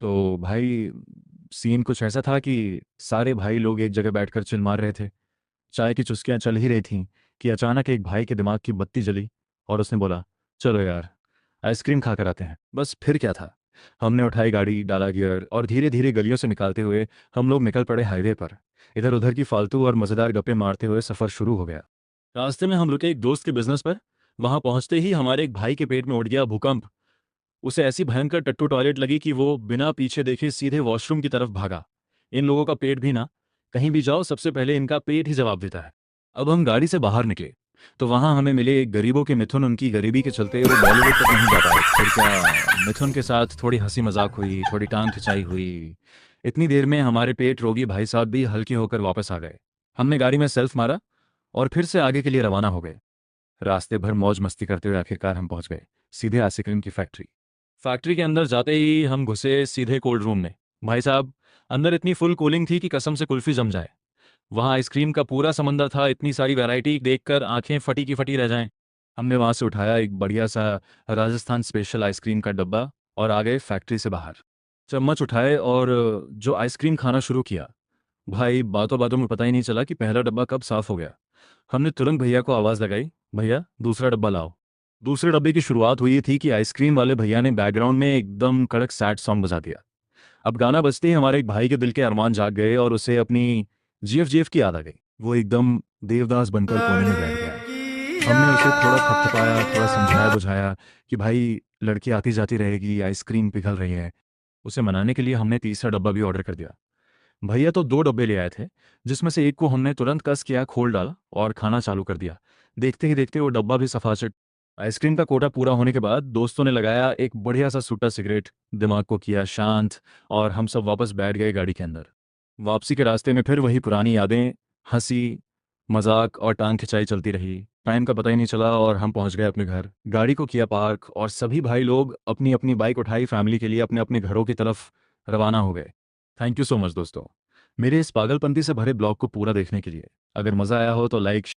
तो भाई सीन कुछ ऐसा था कि सारे भाई लोग एक जगह बैठकर चिल मार रहे थे। चाय की चुस्कियां चल ही रही थीं कि अचानक एक भाई के दिमाग की बत्ती जली और उसने बोला, चलो यार आइसक्रीम खा कर आते हैं। बस फिर क्या था, हमने उठाई गाड़ी, डाला गियर और धीरे धीरे गलियों से निकालते हुए हम लोग निकल पड़े हाईवे पर। इधर उधर की फालतू और मज़ेदार गप्पे मारते हुए सफ़र शुरू हो गया। रास्ते में हम रुके एक दोस्त के बिजनेस पर। वहां पहुंचते ही हमारे एक भाई के पेट में उठ गया भूकंप। उसे ऐसी भयंकर टट्टू टॉयलेट लगी कि वो बिना पीछे देखे सीधे वॉशरूम की तरफ भागा। इन लोगों का पेट भी ना, कहीं भी जाओ सबसे पहले इनका पेट ही जवाब देता है। अब हम गाड़ी से बाहर निकले तो वहां हमें मिले एक गरीबों के मिथुन। उनकी गरीबी के चलते वो बॉलीवुड तक नहीं जा पाए। फिर क्या, मिथुन के साथ थोड़ी हंसी मजाक हुई, थोड़ी टांग खिंचाई हुई। इतनी देर में हमारे पेट रोगी भाई साहब भी हल्के होकर वापस आ गए। हमने गाड़ी में सेल्फ मारा और फिर से आगे के लिए रवाना हो गए। रास्ते भर मौज मस्ती करते हुए आखिरकार हम पहुंच गए सीधे आइसक्रीम की फैक्ट्री। फैक्ट्री के अंदर जाते ही हम घुसे सीधे कोल्ड रूम में। भाई साहब, अंदर इतनी फुल कूलिंग थी कि कसम से कुल्फी जम जाए। वहाँ आइसक्रीम का पूरा समंदर था। इतनी सारी वैरायटी देखकर आंखें फटी की फटी रह जाएं। हमने वहाँ से उठाया एक बढ़िया सा राजस्थान स्पेशल आइसक्रीम का डब्बा और आ गए फैक्ट्री से बाहर। चम्मच उठाए और जो आइसक्रीम खाना शुरू किया। भाई बातों बातों में पता ही नहीं चला कि पहला डब्बा कब साफ हो गया। हमने तुरंत भैया को आवाज़ लगाई, भैया दूसरा डब्बा लाओ। दूसरे डब्बे की शुरुआत हुई थी कि आइसक्रीम वाले भैया ने बैकग्राउंड में एकदम कड़क सैड सॉन्ग बजा दिया। अब गाना बजते ही हमारे एक भाई के दिल के अरमान जाग गए और उसे अपनी जीएफ जीएफ की याद आ गई। वो एकदम देवदास बनकर कोने में बैठ गया। लड़की हमने उसे थोड़ा थपथपाया, थोड़ा समझाया यार। बुझाया कि भाई लड़की आती जाती रहेगी, आइसक्रीम पिघल रही है। उसे मनाने के लिए हमने तीसरा डब्बा भी ऑर्डर कर दिया। भैया तो दो डब्बे ले आए थे, जिसमें से एक को हमने तुरंत कस किया, खोल डाला और खाना चालू कर दिया। देखते ही देखते वो डब्बा भी सफाचट। आइसक्रीम का कोटा पूरा होने के बाद दोस्तों ने लगाया एक बढ़िया सा सूटा सिगरेट, दिमाग को किया शांत और हम सब वापस बैठ गए गाड़ी के अंदर। वापसी के रास्ते में फिर वही पुरानी यादें, हंसी मजाक और टांग खिंचाई चलती रही। टाइम का पता ही नहीं चला और हम पहुंच गए अपने घर। गाड़ी को किया पार्क और सभी भाई लोग अपनी अपनी बाइक उठाई, फैमिली के लिए अपने अपने घरों की तरफ रवाना हो गए। थैंक यू सो मच दोस्तों, मेरे इस पागलपंती से भरे ब्लॉग को पूरा देखने के लिए। अगर मज़ा आया हो तो लाइक